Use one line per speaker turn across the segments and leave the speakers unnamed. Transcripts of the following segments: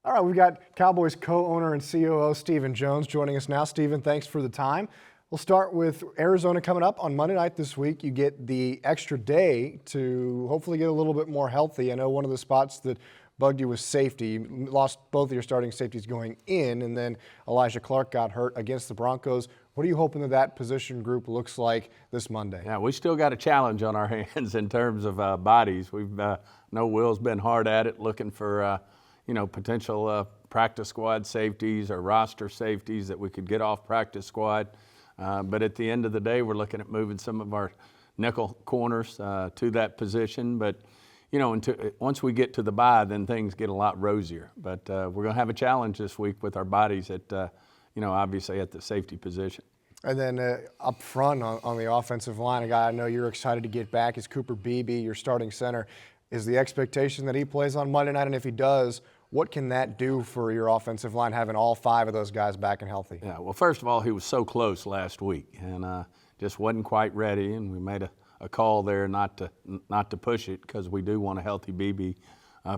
All right, we've got Cowboys co-owner and COO Stephen Jones joining us now. Stephen, thanks for the time. We'll start with Arizona coming up on Monday night this week. You get the extra day to hopefully get a little bit more healthy. I know one of the spots that bugged you was safety. You lost both of your starting safeties going in, and then Elijah Clark got hurt against the Broncos. What are you hoping that position group looks like this Monday?
Yeah, we still got a challenge on our hands in terms of bodies. We've know Will's been hard at it, looking for potential practice squad safeties or roster safeties that we could get off practice squad. But at the end of the day, we're looking at moving some of our nickel corners to that position. But once we get to the bye, then things get a lot rosier. But we're going to have a challenge this week with our bodies at, obviously at the safety position.
And then up front on the offensive line, a guy I know you're excited to get back is Cooper Beebe, your starting center. Is the expectation that he plays on Monday night? And if he does, what can that do for your offensive line, having all five of those guys back and healthy?
Yeah, well, first of all, he was so close last week and just wasn't quite ready, and we made a call there not to push it because we do want a healthy Beebe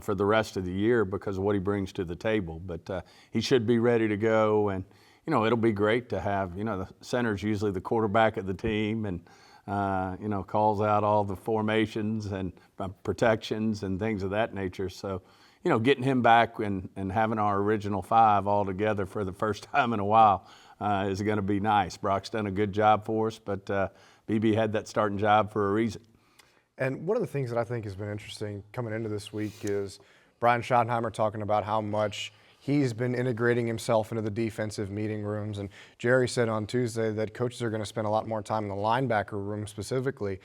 for the rest of the year because of what he brings to the table. But he should be ready to go, and it'll be great to have the center's usually the quarterback of the team, and calls out all the formations and protections and things of that nature. So, getting him back and having our original five all together for the first time in a while is going to be nice. Brock's done a good job for us, but BB had that starting job for a reason.
And one of the things that I think has been interesting coming into this week is Brian Schottenheimer talking about how much he's been integrating himself into the defensive meeting rooms. And Jerry said on Tuesday that coaches are going to spend a lot more time in the linebacker room specifically.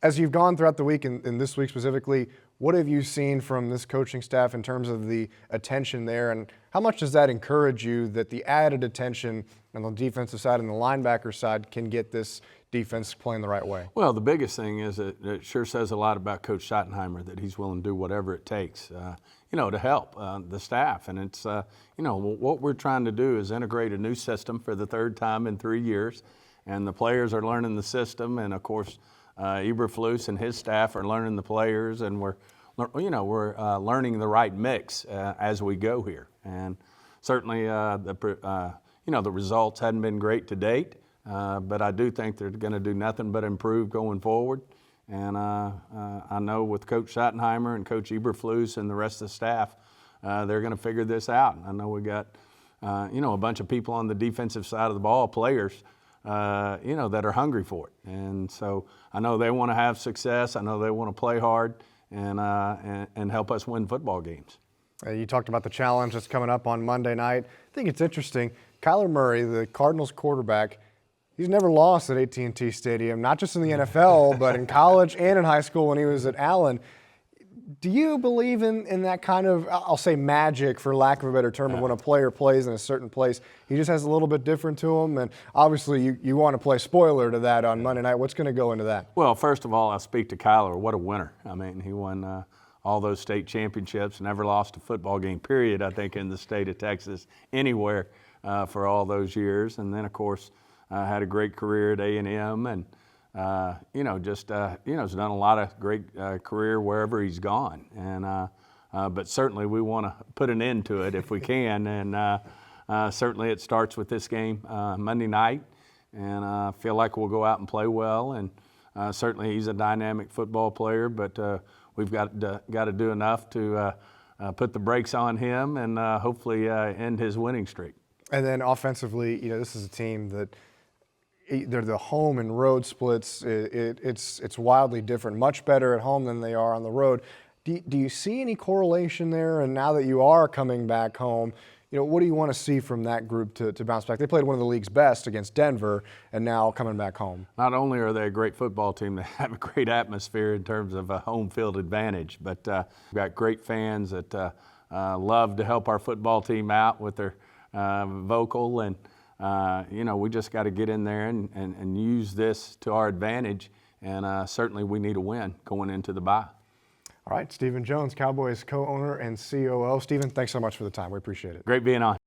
As you've gone throughout the week and this week specifically, what have you seen from this coaching staff in terms of the attention there? And how much does that encourage you that the added attention on the defensive side and the linebacker side can get this defense playing the right way? Well,
the biggest thing is that it sure says a lot about Coach Schottenheimer that he's willing to do whatever it takes, to help the staff. And it's, what we're trying to do is integrate a new system for the third time in 3 years. And the players are learning the system. And, of course, Eberflus and his staff are learning the players. And we're learning the right mix as we go here. And certainly the results hadn't been great to date. But I do think they're going to do nothing but improve going forward. And I know with Coach Schottenheimer and Coach Eberflus and the rest of the staff, they're going to figure this out. I know we got, a bunch of people on the defensive side of the ball, players, that are hungry for it. And so I know they want to have success. I know they want to play hard and help us win football games.
You talked about the challenge that's coming up on Monday night. I think it's interesting. Kyler Murray, the Cardinals quarterback, he's never lost at AT&T Stadium, not just in the NFL, but in college and in high school when he was at Allen. Do you believe in that kind of, I'll say magic for lack of a better term, of when a player plays in a certain place, he just has a little bit different to him? And obviously you want to play spoiler to that on Monday night. What's going to go into that?
Well, first of all, I'll speak to Kyler. What a winner. I mean, he won all those state championships, never lost a football game, period, I think, in the state of Texas, anywhere for all those years. And then, of course, had a great career at A&M and, has done a lot of great career wherever he's gone. And but certainly we want to put an end to it if we can. And certainly it starts with this game Monday night. And I feel like we'll go out and play well. And certainly he's a dynamic football player, but we've got to do enough to put the brakes on him and hopefully end his winning streak.
And then offensively, this is a team that they're the home and road splits. It's wildly different, much better at home than they are on the road. Do you see any correlation there? And now that you are coming back home, what do you want to see from that group to bounce back? They played one of the league's best against Denver, and now coming back home.
Not only are they a great football team, they have a great atmosphere in terms of a home field advantage. But we've got great fans that love to help our football team out with their vocal and. We just got to get in there and use this to our advantage, and certainly we need a win going into the bye.
All right, Stephen Jones, Cowboys co-owner and COO. Stephen, thanks so much for the time. We appreciate it.
Great being on.